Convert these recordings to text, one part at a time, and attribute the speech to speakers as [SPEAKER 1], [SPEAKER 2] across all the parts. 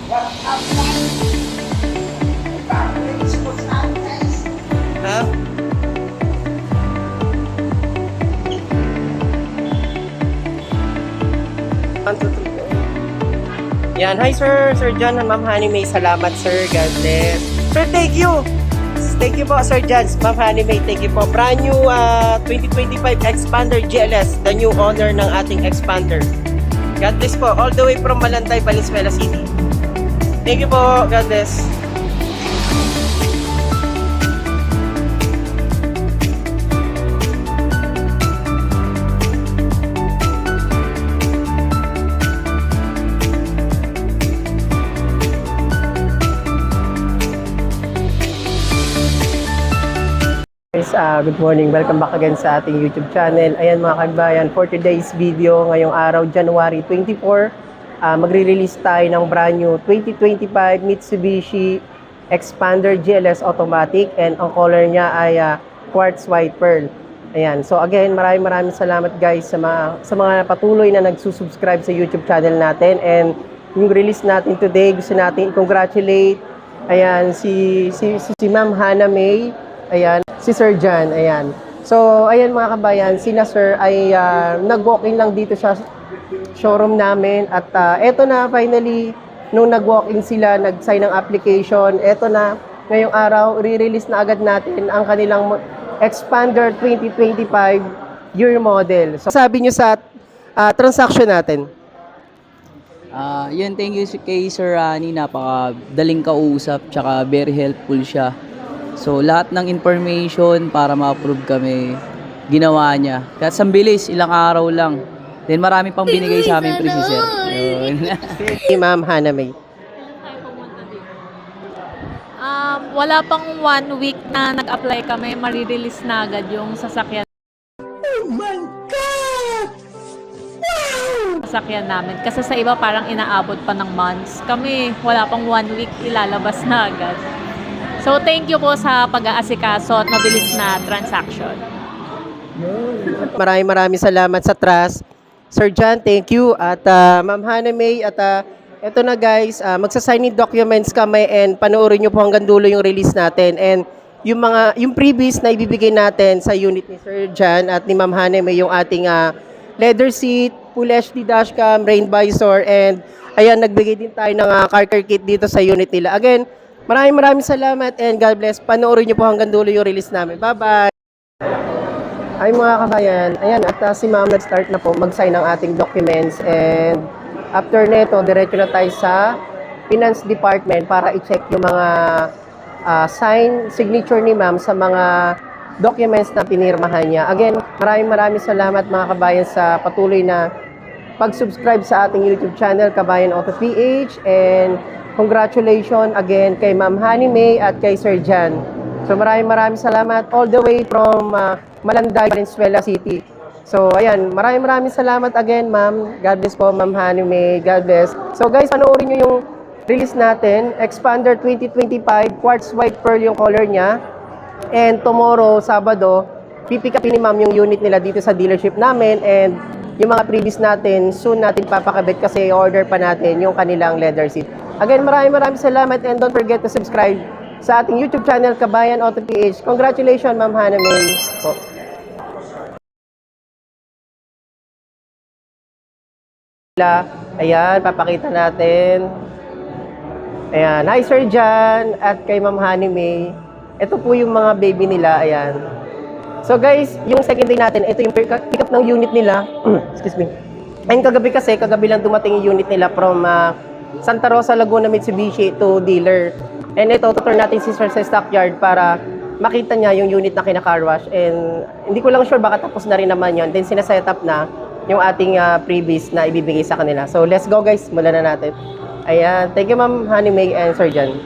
[SPEAKER 1] Ha? Yan, hi sir, Sir John and Ma'am Honey May, salamat sir, God bless. Sir, thank you! Thank you po Sir John, Ma'am Honey May, thank you po. Brand new 2025 Expander GLS, the new owner ng ating Expander. God bless po, all the way from Malantay, Valenzuela City. Thank you po, God bless. Guys, good morning. Welcome back again sa ating YouTube channel. Ayan mga kabayan, for today's video, ngayong araw, January 24, magre-release tayo ng brand new 2025 Mitsubishi Expander GLS Automatic and ang color niya ay Quartz White Pearl. Ayan. So again, maraming salamat guys sa mga patuloy na nagsusubscribe sa YouTube channel natin, and yung release natin today, gusto natin i-congratulate ayan, si Ma'am Hannah May, ayan, si Sir John, ayan. So, ayan mga kabayan, sina Sir ay nag-walk-in lang dito sa showroom namin at eto na finally, nung nag-walk-in sila, nag-sign ng application, eto na, ngayong araw, re-release na agad natin ang kanilang Expander 2025 year model. So, sabi nyo sa transaction natin?
[SPEAKER 2] Yun, thank you kay Sir Rani, napakadaling kausap, tsaka very helpful siya. So, lahat ng information para ma-approve kami, ginawa niya. Kahit sa bilis, ilang araw lang. Then, marami pang binigay sa amin, Presi Sir. Yun.
[SPEAKER 1] Si Ma'am Hannah May.
[SPEAKER 3] Wala pang 1 week na nag-apply kami, marirelease na agad yung sasakyan. Oh my God! Wow! Sasakyan namin. Kasi sa iba parang inaabot pa ng months. Kami, wala pang 1 week, ilalabas na agad. So, thank you po sa pag-aasikaso at mabilis na transaction.
[SPEAKER 1] Maraming salamat sa trust. Sir John, thank you. At Ma'am Hannah May, at eto na guys, magsasign documents kami and panoorin nyo po hanggang dulo yung release natin. And yung previous na ibibigay natin sa unit ni Sir John at ni Ma'am Hannah May, yung ating leather seat, full HD dashcam, rain visor, and ayan, nagbigay din tayo ng car care kit dito sa unit nila. Again, maraming salamat and God bless. Panoorin nyo po hanggang dulo yung release namin. Bye-bye! Ay mga kabayan, ayan, at si Ma'am nag-start na po mag-sign ng ating documents, and after neto, diretso na tayo sa Finance Department para i-check yung mga signature ni Ma'am sa mga documents na pinirmahan niya. Again, maraming salamat mga kabayan sa patuloy na pag-subscribe sa ating YouTube channel, Kabayan Auto PH, and congratulations again kay Ma'am Honey May at kay Sir John. So maraming salamat all the way from Malanday, Valenzuela City. So ayan, maraming salamat again Ma'am. God bless po Ma'am Honey May. God bless. So guys, panoorin nyo yung release natin. Expander 2025, Quartz White Pearl yung color niya. And tomorrow, Sabado, pipick upin ni Ma'am yung unit nila dito sa dealership namin, and yung mga previous natin, soon natin papakabit kasi order pa natin yung kanilang leather seat. Again, maraming salamat, and don't forget to subscribe sa ating YouTube channel, Kabayan Auto PH. Congratulations, Ma'am Hannah May. Po. Ayan, papakita natin. Ayan, hi Sir John at kay Ma'am Honey May. Ito po yung mga baby nila, ayan. So guys, yung second day natin, ito yung pick up ng unit nila. Excuse me. Ayun, kagabi lang dumating yung unit nila from Santa Rosa, Laguna, Mitsubishi to dealer. And ito, tutur natin si Sir sa stockyard para makita niya yung unit na kina-car wash. And hindi ko lang sure, baka tapos na rin naman yun. Then sinaset up na yung ating previous na ibibigay sa kanila. So let's go guys, mula na natin. Ayan, thank you Ma'am Honey May and Sir John.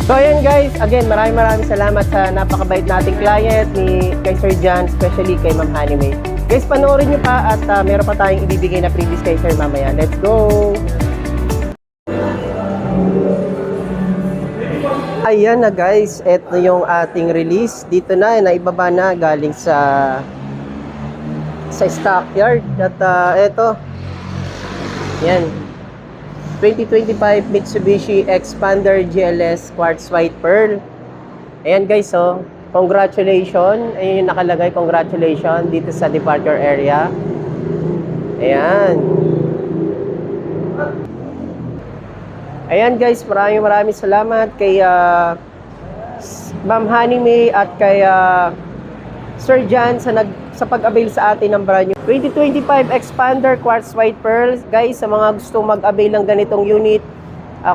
[SPEAKER 1] So ayan guys, again maraming salamat sa napakabait nating client ni kay Sir John, especially kay Ma'am Honey May. Guys, panoorin nyo pa at meron pa tayong ibibigay na previous kay Sir mamaya. Let's go! Ayan na guys, ito yung ating release. Dito na, naibaba na galing sa stockyard. At ito, yan, 2025 Mitsubishi Xpander GLS Quartz White Pearl. Ayan guys, oh, congratulations. Ayun yung nakalagay, congratulations dito sa departure area. Ayan. Ayan guys, maraming salamat kay Ma'am Honey May at kay Sir John sa pag-avail sa atin ng brand new 2025 Xpander Quartz White Pearl. Guys, sa mga gusto mag-avail ng ganitong unit,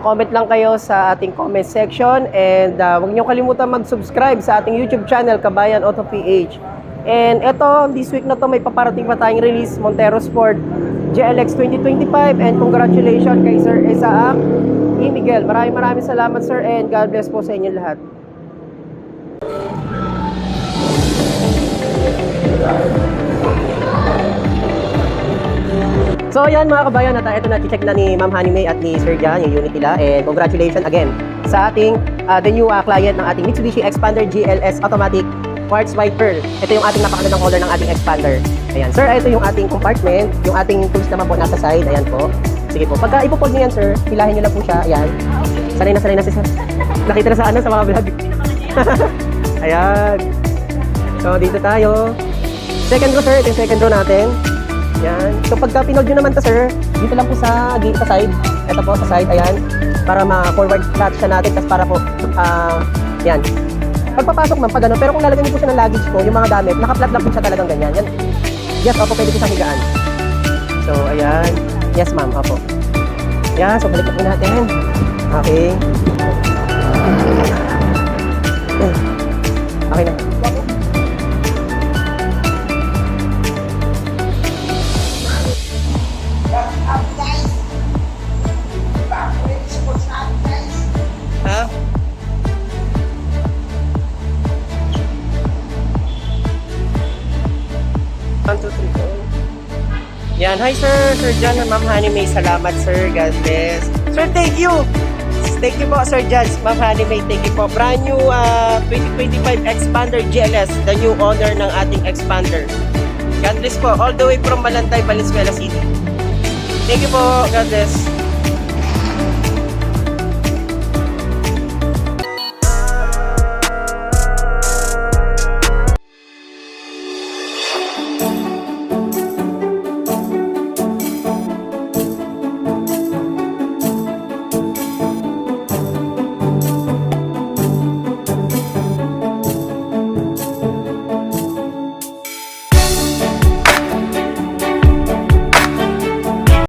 [SPEAKER 1] comment lang kayo sa ating comment section, and huwag niyo kalimutan mag-subscribe sa ating YouTube channel, Kabayan Auto PH. And eto, this week na to may paparating pa tayong release, Montero Sport GLX 2025, and congratulations kay Sir Isaac E. Miguel. Maraming salamat sir, and God bless po sa inyo lahat. So yan mga kabayan, at ito na check na ni Ma'am Honey May at ni Sir John yung unit nila, and congratulations again sa ating the new client ng ating Mitsubishi Xpander GLS Automatic Quartz White Pearl. Ito yung ating napakagandang color ng ating Xpander. Ayan sir, ito yung ating compartment, yung ating tools naman po nasa side. Ayan po, sige po, pagka ipopold nyo yan sir, hilahin nyo lang po siya. Ayan, sanay na si sir, nakita na sa sa mga vlog. Ayan, so dito tayo, second row sir, ito yung second row natin. Yan. So pagka pinold nyo naman to sir, dito lang po sa gate sa side. Ito po sa side, ayan. Para ma-forward flat siya natin, tapos para po, yan. Pagpapasok man, pag ano, pero kung lalagyan nyo po siya ng luggage po, yung mga gamit, naka-flat lang po siya talagang ganyan. Yan. Yes, opo, pwede po sa higaan. So, ayan. Yes ma'am, opo. Yan, so balik po natin. Okay. Okay na. Ha? Yan, hi sir, Sir John and Ma'am Honey May, salamat sir, God bless. Sir, thank you. Thank you po Sir John, Ma'am Honey May, thank you po. Brand new 2025 Xpander GLS, the new owner ng ating Xpander. God bless po, all the way from Balantay, Valenzuela City. Thank you po, God bless.